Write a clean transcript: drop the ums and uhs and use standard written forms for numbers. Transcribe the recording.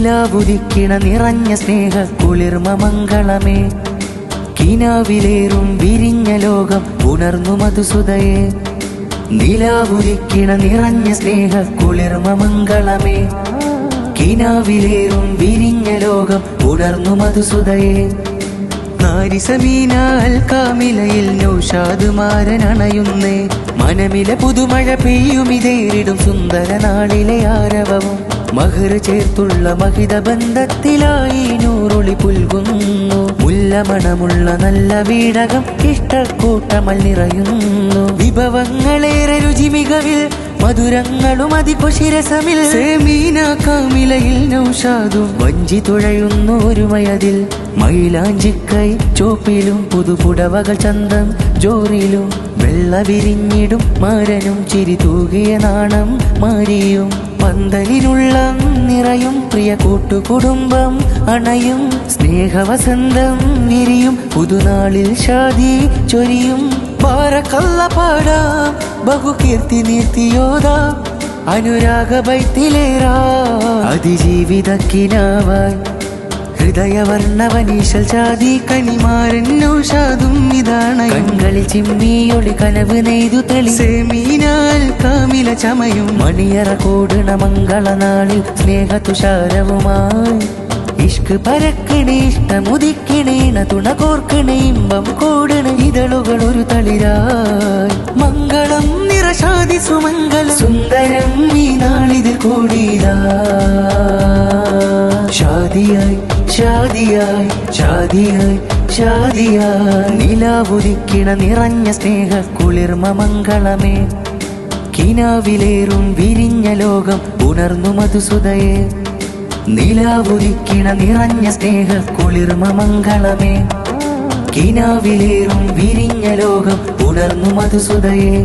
നിലാവുദിക്കിണ നിറഞ്ഞ സ്നേഹ കുളിർമ മംഗളമേ കിനാവിലേറും വിരിഞ്ഞ ലോകം ഉണർന്നു മധുസുതയെ നിലാവുദിക്കിണ നിറഞ്ഞ സ്നേഹ കുളിർമ മംഗളമേ കിനാവിലേറും വിരിഞ്ഞ ലോകം ഉണർന്നു മധുസുതയെ നാരിസമീന അൽക്കാമിലയിൽ നൗഷാദുമാരനണയുന്നേ മനമിലെ പുതുമഴ പെയ്യുമിതേറിടും സുന്ദര നാളിലെ ആരവവും മഹർ ചേർത്തുള്ള മഹിത ബന്ധത്തിലായി നൂറുളി പുൽകുന്നു മുല്ലമണമുള്ള നല്ല വീടകം ഇഷ്ടക്കൂട്ടമൽ നിറയുന്നു വിഭവങ്ങളേറെ രുചി മികവിൽ മധുരങ്ങളും അതിപുഷിരസമിൽ സേമീന കാമിലയിൽ നൗഷാദും വഞ്ചി തുഴയുന്നു ഒരുമയതിൽ മൈലാഞ്ചിക്കൈ ചോപ്പിലും പുതുപുടവകൾ ചന്തം ജോറിലും വെള്ള വിരിഞ്ഞിടും മാരനും ചിരി തൂകിയ നാണം മാരിയും പന്തലിനുള്ള നിറയും പ്രിയ കൂട്ടുകുടുംബം അണയും സ്നേഹവസന്തം വിരിയും പുതുനാളിൽ ഷാദി ചൊരിയും ബാരക്കല്ല പാടാം ബഹുകീർത്തി നീർത്തിയോതാം അനുരാഗ ബൈത്തിലേറാ അതിജീവിതക്കിനാവായി ഹൃദയവർണ്ണവനീശൽ ചാതി കനിമാരൻ നൗഷാദും ഇതാണ് കൺകളിൽ ചിമ്മിയൊളി കനവ് നെയ്തു തെളി സേമീനാൽ കാമില ചമയും മണിയറ കൂടണ മംഗളനാളിൽ സ്നേഹതുഷാരവുമായി ഇഷ്ക് പരക്കണേ ഇഷ്ടമുദിക്കണേണ തുണ കോർക്കണേ ഇമ്പം കൂടണ ഇതളുകൾ ഒരു തളിരായി മംഗളം നിറശാദി സുമംഗല സുന്ദരം ഈ നാളിതിൽ കൂടിയതാ ഷാദിയായി ഷാദിയായി ഷാദിയായി ഷാദിയായി നിലാവുദിക്കിണ നിറഞ്ഞ സ്നേഹ കുളിർമ മംഗളമേ കിനാവിലേറും വിരിഞ്ഞ ലോകം ഉണർന്നു മധുസുതയെ നിലാവുദിക്കിണ നിറഞ്ഞ സ്നേഹ കുളിർമ മംഗളമേ കിനാവിലേറും വിരിഞ്ഞ ലോകം ഉണർന്നു മധുസുതയെ